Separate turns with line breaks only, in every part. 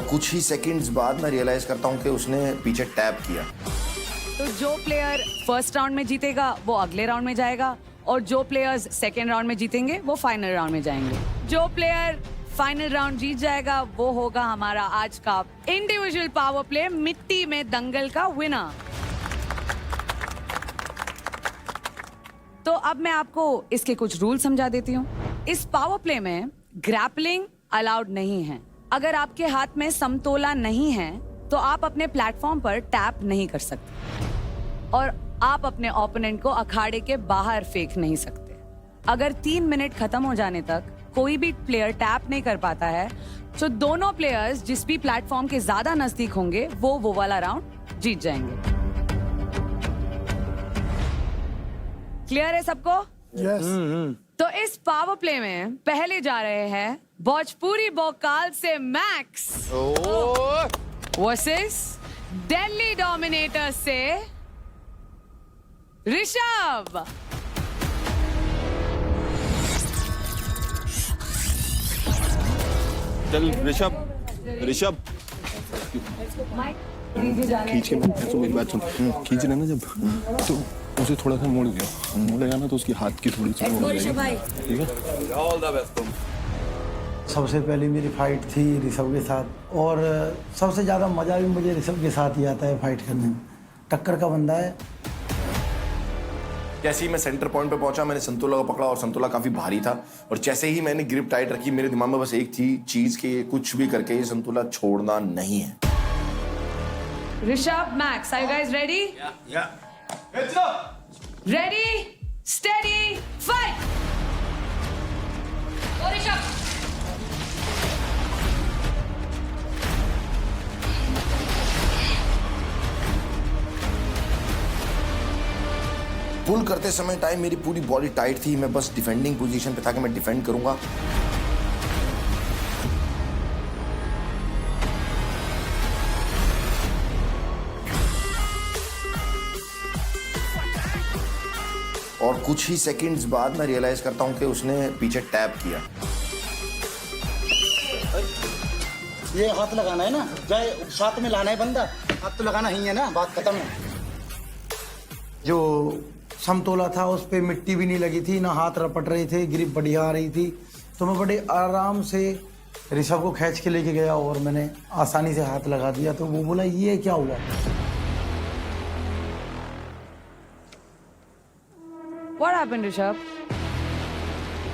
कुछ ही सेकंड्स बाद मैं रियलाइज करता हूँ कि उसने पीछे टैप किया।
तो जो प्लेयर फर्स्ट राउंड में जीतेगा वो अगले राउंड में जाएगा और जो प्लेयर्स सेकेंड राउंड में जीतेंगे वो फाइनल राउंड में जाएंगे। जो प्लेयर फाइनल राउंड जीत जाएगा वो होगा हमारा आज का इंडिविजुअल पावर प्ले मिट्टी में दंगल का विनर। तो अब मैं आपको इसके कुछ रूल समझा देती हूँ। इस पावर प्ले में ग्रैपलिंग अलाउड नहीं है। अगर आपके हाथ में समतोला नहीं है तो आप अपने प्लेटफॉर्म पर टैप नहीं कर सकते और आप अपने ओपोनेंट को अखाड़े के बाहर फेंक नहीं सकते। अगर 3 मिनट खत्म हो जाने तक कोई भी प्लेयर टैप नहीं कर पाता है तो दोनों प्लेयर्स जिस भी प्लेटफॉर्म के ज्यादा नजदीक होंगे वो वाला राउंड जीत जाएंगे। क्लियर है सबको?
यस।
तो इस पावर प्ले में पहले जा रहे हैं भोजपुरी भोकाल से मैक्स वर्सेस दिल्ली डोमिनेटर से ऋषभ।
चल ऋषभ खींच के सुन मेरी बात सुन। खींच रहे ना जब तो उसे थोड़ा सा मोड़ेगा ना तो उसकी हाथ की थोड़ी सी मोड़ जाएगी। ठीक है, ऑल द बेस्ट। तुम
सबसे पहले मेरी फाइट थी ऋषभ के साथ और सबसे ज़्यादा मज़ा भी मुझे ऋषभ के साथ ही आता है फाइट करने में। टक्कर का बंदा है।
जैसे ही मैं सेंटर पॉइंट पे पहुंचा मैंने संतोला को पकड़ा और संतोला काफी भारी था और जैसे ही मैंने ग्रिप टाइट रखी मेरे दिमाग में बस एक थी चीज कि कुछ भी करके ये संतोला छोड़ना नहीं है।
Rishabh, Max, are you guys ready?
या
ready, steady, fight. Rishabh
pull करते समय टाइम मेरी पूरी बॉडी टाइट थी। मैं बस डिफेंडिंग पोजीशन पे था कि मैं डिफेंड करूंगा। और कुछ ही सेकंड्स बाद मैं रियलाइज करता हूं कि उसने पीछे टैप किया।
ये हाथ लगाना है ना, जाए साथ में लाना है बंदा, हाथ तो लगाना ही है ना, बात खत्म है। जो समतोला था उस पे मिट्टी भी नहीं लगी थी, ना हाथ रपट रहे थे, ग्रिप बढ़िया आ रही थी, तो मैं बड़े आराम से ऋषभ को खींच के लेके गया और मैंने आसानी से हाथ लगा दिया। तो वो बोला ये क्या हुआ?
What happened, Rishabh?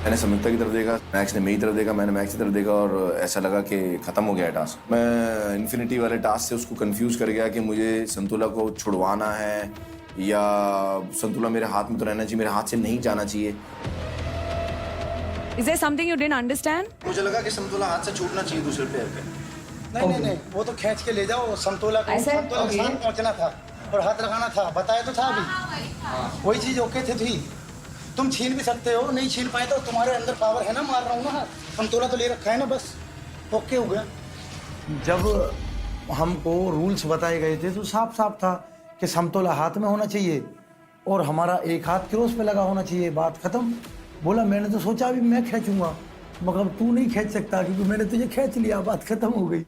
मैंने समिता की तरफ देखा, मैक्स ने मेरी तरफ देखा, मैंने मैक्स की तरफ देखा और ऐसा लगा कि खत्म हो गया है टास्क। मैं इन्फिनिटी वाले टास्क से उसको कंफ्यूज कर गया कि मुझे संतोला को छुड़वाना है या संतोला मेरे हाथ में तो रहना चाहिए, मेरे हाथ से नहीं जाना चाहिए।
Is there something you didn't understand?
मुझे लगा कि संतोला हाथ से छूटना चाहिए दूसरे प्लेयर के।
नहीं, वो तो खींच के ले जाओ। समतोला को
ऐसे?
संतोला के साथ पहुंचना था और हाथ लगाना था, बताया तो था अभी। वही चीज ओके थी। तुम छीन भी सकते हो, नहीं छीन पाए तो तुम्हारे अंदर पावर है ना, मार रहा हूँ ना। समतोला तो ले रखा है ना, बस ओके हो गया। जब हमको रूल्स बताए गए थे तो साफ साफ था कि समतोला हाथ में होना चाहिए और हमारा एक हाथ क्रॉस पे लगा होना चाहिए, बात खत्म। बोला मैंने तो सोचा अभी मैं खींचूंगा, मगर तू नहीं खींच सकता क्योंकि मैंने तुझे खींच लिया, बात खत्म हो गई।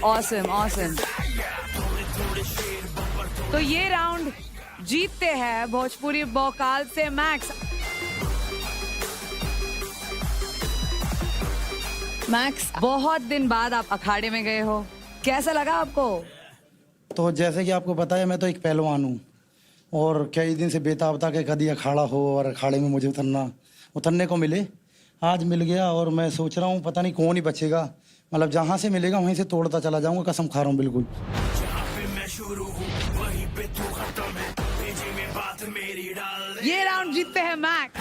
Awesome, awesome. तो ये राउंड जीतते हैं भोजपुरी भोकाल से मैक्स। मैक्स, बहुत दिन बाद आप अखाड़े में गए हो, कैसा लगा आपको?
तो जैसे कि आपको पता है मैं तो एक पहलवान हूँ और कई दिन से बेताब था कि कभी अखाड़ा हो और अखाड़े में मुझे उतरने को मिले। आज मिल गया और मैं सोच रहा हूँ पता नहीं कौन ही बचेगा, मतलब जहाँ से मिलेगा वहीं से तोड़ता चला जाऊंगा, कसम खा रहा हूँ बिल्कुल।
ये राउंड जीतते हैं मैक्स।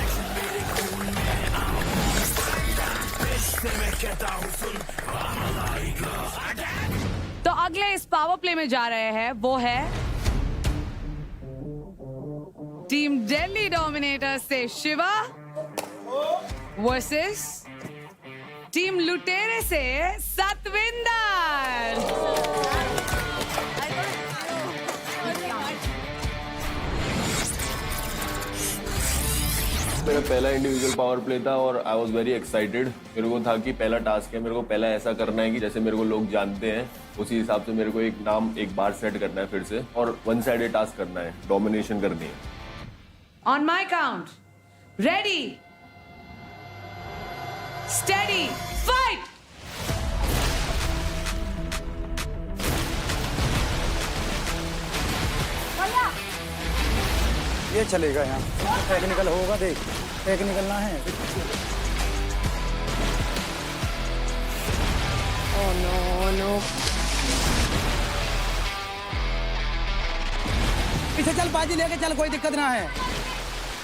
तो अगले इस पावर प्ले में जा रहे हैं वो है टीम दिल्ली डोमिनेटर से शिवा वर्सेस टीम लुटेरे से सतविंदर।
मेरा पहला इंडिविजुअल पावर प्ले था और आई वाज वेरी एक्साइटेड। मेरे को था कि पहला टास्क है, मेरे को पहला ऐसा करना है कि जैसे मेरे को लोग जानते हैं उसी हिसाब से मेरे को एक नाम एक बार सेट करना है फिर से, और वन साइडेड टास्क करना है, डोमिनेशन करनी है।
On my count, ready, steady, fight.
ये चलेगा यहाँ, टेक्निकल होगा, देख टेक्निकल ना है।
Oh no, no.
पीछे चल, बाजी लेके चल, कोई दिक्कत ना है,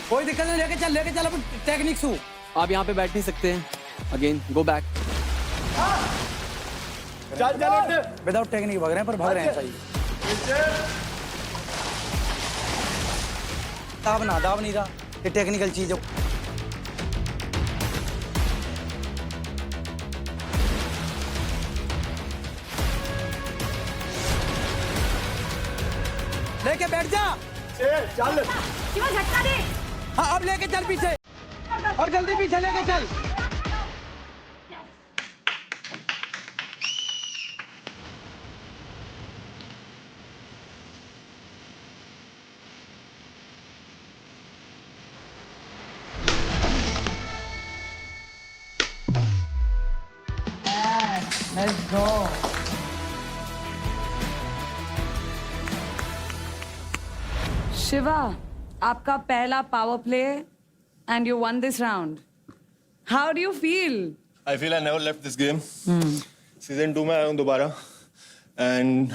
कोई दिक्कत नहीं, लेके चल अपन टेक्निक सू।
आप यहाँ पे बैठ नहीं सकते हैं। Again go back.
Without technique भाग रहे हैं, पर भाग रहे हैं सही। दाब नहीं था, ये टेक्निकल चीज है। लेके बैठ जा, चल
झटका दे।
हाँ, अब लेके चल पीछे, और जल्दी पीछे लेके चल। Let's go.
शिवा, आपका पहला power play and you one this round. How do you feel?
I feel I never left this game. Season 2 में आया हूँ दोबारा, एंड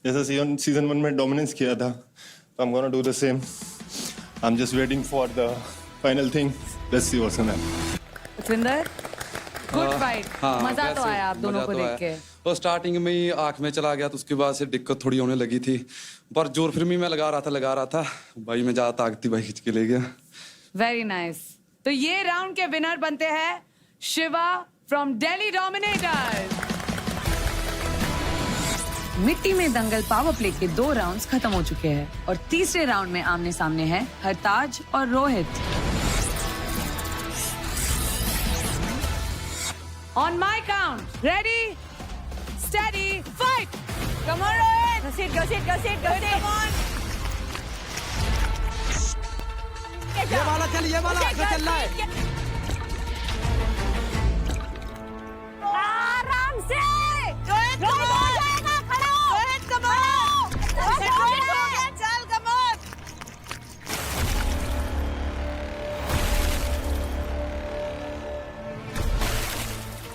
जैसा सीजन 1 में डोमिनेंस किया था, तो I am gonna do the same. I am just waiting for the final thing. Let's see what's happening.
Utwinder, good fight, मजा तो आया आप दोनों को देख के।
तो स्टार्टिंग में ही आंख में चला गया, तो उसके बाद से दिक्कत थोड़ी होने लगी थी, पर जोर फिर भी मैं लगा रहा था। भाई मैं ज्यादा ताकती भाई खींच के ले गया।
Very nice. तो ये राउंड के विनर बनते हैं शिवा फ्रॉम दिल्ली डोमिनेटर्स। मिट्टी में दंगल पावर प्ले के 2 राउंड्स खत्म हो चुके हैं और तीसरे राउंड में आमने सामने हैं हरताज और Rohit. On my count, ready, steady, fight!
Come on, Rohit. Go sit, go sit, go sit, go sit. Come on.
ये वाला चल, ये वाला चल रहा है।
आराम से। रोहित हो जाएगा, खड़ा हो। Rohit come on. रोहित हो गया, चल come on.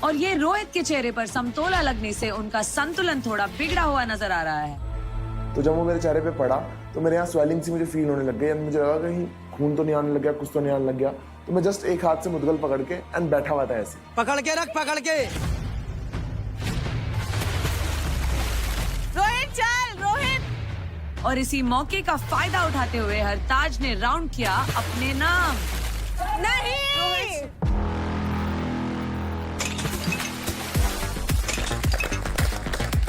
और ये रोहित के चेहरे पर समतोला लगने से उनका संतुलन थोड़ा बिगड़ा हुआ नजर आ रहा है।
तो जब वो मेरे चेहरे पे पड़ा तो मेरे यहाँ स्वेलिंग सी मुझे फील होने लग गई, मुझे लगा कहीं खून तो नहीं आने लग गया, कुछ तो नहीं आने लग गया। तो मैं जस्ट एक हाथ से मुद्गल पकड़ के एंड बैठा हुआ था ऐसे।
पकड़ के रख, पकड़ के।
रोहित चल, रोहित।
और इसी मौके का फायदा उठाते हुए हरताज ने राउंड किया अपने नाम।
नहीं।